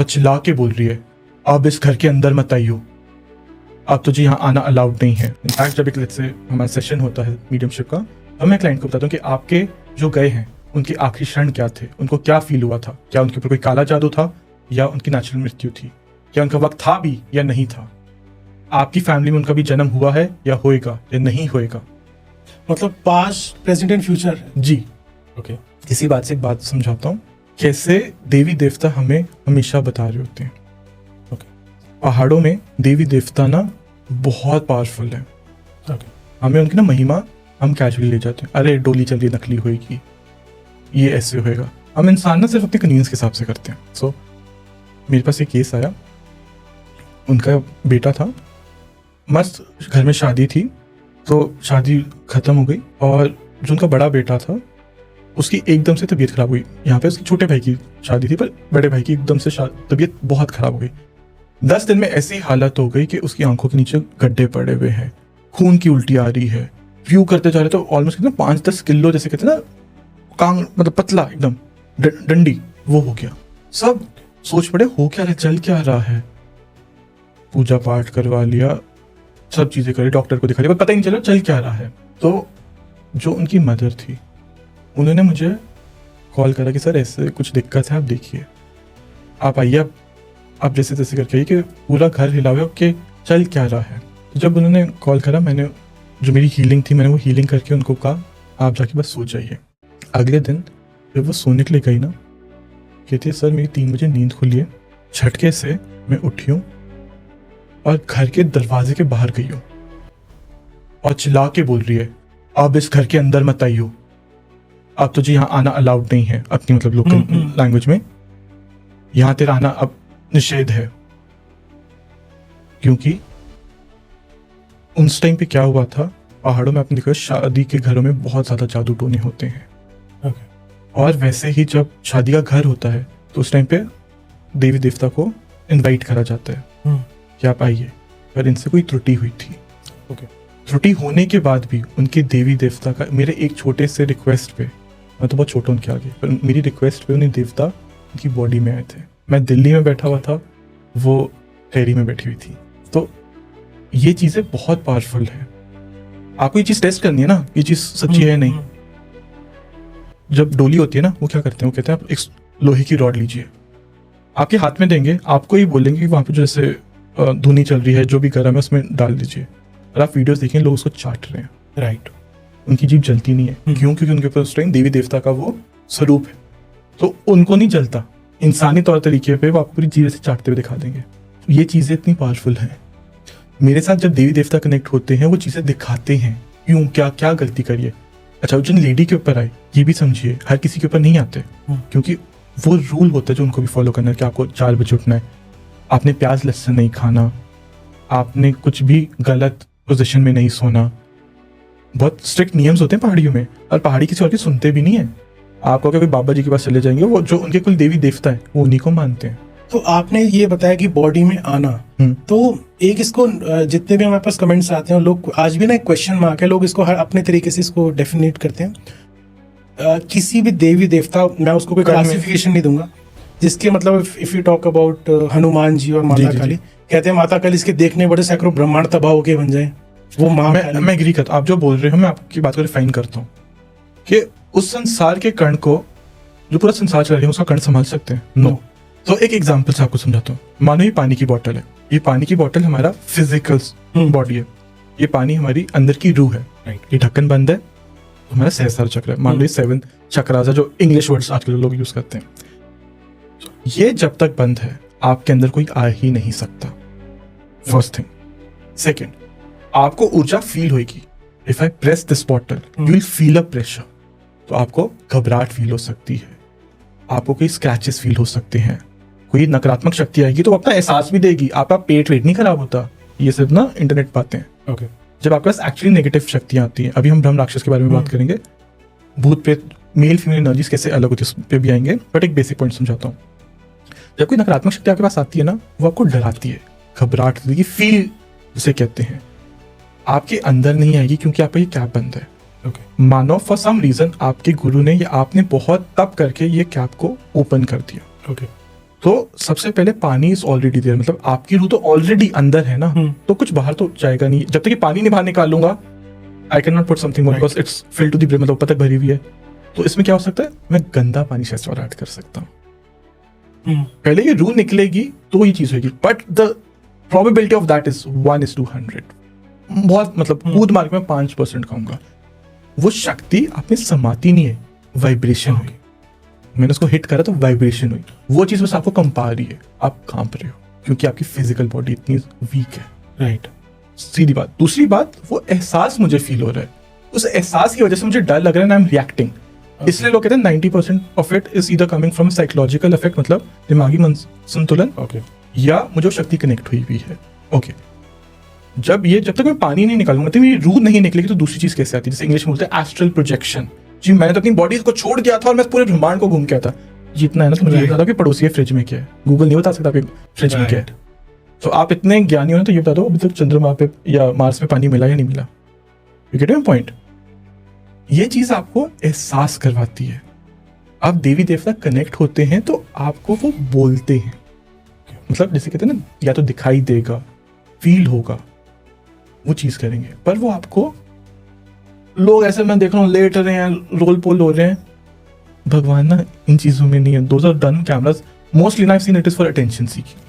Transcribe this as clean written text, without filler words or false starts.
और चिल्ला के बोल रही है, अब इस घर के अंदर मत आइयो, अब तुझे यहाँ आना अलाउड नहीं है। इनफैक्ट जब एक लेट्स से हमारा सेशन होता है मीडियमशिप का, तो मैं क्लाइंट को बताता हूँ कि आपके जो गए हैं उनके आखिरी क्षण क्या थे, उनको क्या फील हुआ था, क्या उनके ऊपर कोई काला जादू था या उनकी नेचुरल मृत्यु थी, क्या उनका वक्त था भी या नहीं था, आपकी फैमिली में उनका भी जन्म हुआ है या होएगा या नहीं होएगा। मतलब पास्ट, प्रेजेंट एंड फ्यूचर। जी ओके। इसी बात से एक बात समझाता हूँ, कैसे देवी देवता हमें हमेशा बता रहे होते हैं। ओके। पहाड़ों में देवी देवता ना बहुत पावरफुल है। ओके। हमें उनकी ना महिमा हम कैजुअली ले जाते हैं, अरे डोली चल रही नकली होएगी, ये ऐसे होएगा। हम इंसान ना सिर्फ अपने कन्वीनियंस के हिसाब से करते हैं। सो मेरे पास एक केस आया, उनका बेटा था, मस्त घर में शादी थी, तो शादी खत्म हो गई और जो उनका बड़ा बेटा था उसकी एकदम से तबीयत खराब हुई। यहाँ पे उसके छोटे भाई की शादी थी, पर बड़े भाई की एकदम से तबीयत बहुत खराब हो गई। 10 दिन में ऐसी हालत हो गई कि उसकी आंखों के नीचे गड्ढे पड़े हुए हैं, खून की उल्टी आ रही है, व्यू करते जा रहे तो ऑलमोस्ट कितना 5-10 किलो जैसे कहते हैं ना, कांग मतलब पतला एकदम डंडी, वो हो गया। सब सोच पड़े हो क्या रहा है, चल क्या रहा है। पूजा पाठ करवा लिया, सब चीजें करी, डॉक्टर को दिखा दिया, पर पता ही नहीं चला चल क्या रहा है। तो जो उनकी मदर थी उन्होंने मुझे कॉल करा कि सर ऐसे कुछ दिक्कत है, आप देखिए, आप आइए, आप जैसे तैसे करके आइए कि पूरा घर हिला हुआ कि चल क्या रहा है। तो जब उन्होंने कॉल करा, मैंने जो मेरी हीलिंग थी मैंने वो हीलिंग करके उनको कहा आप जाके बस सो जाइए। अगले दिन जब वो सोने के लिए गई ना, कहती है सर मेरी 3 बजे नींद खुली है, झटके से मैं उठी हूँ और घर के दरवाजे के बाहर गई हूँ और चिल्ला के बोल रही है, अब इस घर के अंदर मत आइयो, अब तुझे यहाँ आना अलाउड नहीं है, अपनी मतलब लोकल लैंग्वेज में, यहाँ तेरा आना अब निषेध है। क्योंकि उस टाइम पे क्या हुआ था, पहाड़ों में आपने देखा शादी के घरों में बहुत ज्यादा जादू टोने होते हैं। और वैसे ही जब शादी का घर होता है तो उस टाइम पे देवी देवता को इनवाइट करा जाता है कि आप आइए, पर इनसे कोई त्रुटि हुई थी। त्रुटि होने के बाद भी उनके देवी देवता का मेरे एक छोटे से रिक्वेस्ट पे, मैं तो बहुत छोटा उनके आगे, पर मेरी रिक्वेस्ट पे उन्हें देवता उनकी बॉडी में आए थे। मैं दिल्ली में बैठा हुआ था, वो टेरी में बैठी हुई थी। तो ये चीजें बहुत पावरफुल है। आपको ये चीज टेस्ट करनी है ना, ये चीज सच्ची है या नहीं। जब डोली होती है ना, वो क्या करते हैं, वो कहते हैं आप एक लोहे की रॉड लीजिए, आपके हाथ में देंगे, आपको ही बोलेंगे कि वहां पे जो जैसे धुनी चल रही है, जो भी गर्म है उसमें डाल दीजिए। और आप वीडियोस देखें, लोग उसको चाट रहे हैं। राइट। उनकी जीभ जलती नहीं है। क्यों? क्योंकि उनके ऊपर उस टाइम देवी देवता का वो स्वरूप है, तो उनको नहीं जलता। इंसानी तौर तरीके पे वो आपको पूरी जीभ से चाटते हुए दिखा देंगे। ये चीजें इतनी पावरफुल हैं। मेरे साथ जब देवी देवता कनेक्ट होते हैं, वो चीजें दिखाते हैं क्यों, क्या क्या गलती करिए। अच्छा, जिन लेडी के ऊपर आए, ये भी समझिए हर किसी के ऊपर नहीं आते, क्योंकि वो रूल होता है जो उनको भी फॉलो करना है कि आपको 4 बजे उठना है, आपने प्याज लहसुन नहीं खाना, आपने कुछ भी गलत पोजीशन में नहीं सोना। बहुत स्ट्रिक्ट नियम्स होते हैं पहाड़ियों में, और पहाड़ी किसी और की सुनते भी नहीं है। आपको कोई बाबा जी के पास चले जाएंगे, वो जो उनके कुल देवी देवता है वो उन्हीं को मानते हैं। तो आपने ये बताया कि बॉडी में आना, तो एक इसको जितने भी हमारे पास कमेंट्स आते हैं, लोग आज भी ना एक क्वेश्चन मार्क है, लोग इसको हर अपने तरीके से इसको डेफिनेट करते हैं। किसी भी देवी देवता, मैं उसको कोई क्लासिफिकेशन नहीं दूंगा, जिसके मतलब if you talk about Hanuman ji और माता काली, कहते हैं माता काली इसके देखने बड़े सैकड़ों ब्रह्मांड तबाह होके बन जाए, वो माँ। मैं एग्री करता हूँ, आप जो बोल रहे हो मैं आपकी बात को रिफाइन करता हूँ कि उस संसार के कण को, जो पूरा संसार चल रही है, उसका कण संभाल सकते हैं? नो। तो एक एग्जांपल से आपको समझाता हूँ। मानो ये पानी की बोतल है, ये पानी की बोतल हमारा फिजिकल बॉडी है, ये पानी हमारी अंदर की रूह है। ये ढक्कन बंद है, हमारा सहस्त्र चक्र है, मान लो 7 चक्रास है, जो इंग्लिश वर्ड्स आजकल लोग यूज करते हैं। ये जब तक बंद है आपके अंदर कोई आ ही नहीं सकता, फर्स्ट थिंग। सेकेंड, आपको ऊर्जा फील होगी। If I press this bottle you will feel a pressure. तो आपको घबराहट फील हो सकती है, आपको कोई स्क्रैचेस फील हो सकते हैं, कोई नकारात्मक शक्ति आएगी तो अपना एहसास भी देगी। आपका पेट वेट नहीं खराब होता, ये सिर्फ ना इंटरनेट बातें हैं। ओके। जब आपके पास एक्चुअली नेगेटिव शक्तियां आती हैं, अभी हम ब्रह्म राक्षस के बारे में बात करेंगे, भूत प्रेत, मेल फीमेल एनर्जीज कैसे अलग होती है उस पे भी आएंगे, बट एक बेसिक पॉइंट समझाता हूँ। जब कोई नकारात्मक शक्ति आपके पास आती है ना, वो आपको डराती है, घबराहट देगी, फील जिसे कहते हैं, आपके अंदर नहीं आएगी क्योंकि आपका ये कैप बंद है। मानो फॉर सम रीजन आपके गुरु ने या आपने बहुत तप करके ये कैप को ओपन कर दिया। तो सबसे पहले पानी इज ऑलरेडी देयर, मतलब आपकी रूह तो ऑलरेडी अंदर है ना, तो कुछ बाहर तो जाएगा नहीं। जब तक कि पानी नहीं बाहर निकालूंगा, I can not put something more because it's fill to the brim, मतलब ऊपर तक भरी हुई है। तो इसमें क्या हो सकता है, मैं गंदा पानी शायद और ऐड कर सकता हूँ। पहले ये रूह निकलेगी तो ये चीज होगी, but the probability of that is 1:100। बहुत मतलब कूद मार के मैं 5% कहूंगा। वो शक्ति आप में समाती नहीं है, वाइब्रेशन हुई। मैंने उसको हिट करा तो वाइब्रेशन हुई, वो चीज बस आपको कंपा रही है, आप कांप रहे हो क्योंकि आपकी फिजिकल बॉडी इतनी वीक है। राइट, सीधी बात। दूसरी बात, वो एहसास मुझे फील हो रहा है, उस एहसास की वजह से मुझे डर लग रहा है, आई एम रिएक्टिंग। इसलिए लोग कहते हैं 90% of it is either coming from psychological effect, मतलब दिमागी संतुलन, या मुझे वो शक्ति कनेक्ट हुई है। ओके, जब तक मैं पानी नहीं निकालूंगा, तो मेरी रूह नहीं निकलेगी, तो दूसरी चीज कैसे आती है, जैसे इंग्लिश में बोलते हैं एस्ट्रल प्रोजेक्शन। जी, मैंने तो अपनी बॉडी को छोड़ दिया था और मैं पूरे ब्रह्मांड को घूम के आया था। जितना है ना, तो मुझे ये बता दो कि पड़ोसी के फ्रिज में क्या है। गूगल नहीं बता सकता आपके फ्रिज में क्या है। तो आप इतने ज्ञानी हो ना, तो ये बता दो अभी तक चंद्रमा पे या मार्स पे पानी मिला या नहीं मिला। You get my point? ये चीज आपको एहसास करवाती है। आप देवी देवता कनेक्ट होते हैं तो आपको वो बोलते हैं, मतलब जैसे कहते हैं ना, या तो दिखाई देगा, फील होगा, वो चीज करेंगे। पर वो आपको, लोग ऐसे मैं देख रहा हूँ लेट रहे हैं, रोल पोल हो रहे हैं, भगवान ना इन चीजों में नहीं है। Those are done cameras, mostly I have seen it is for attention seeking.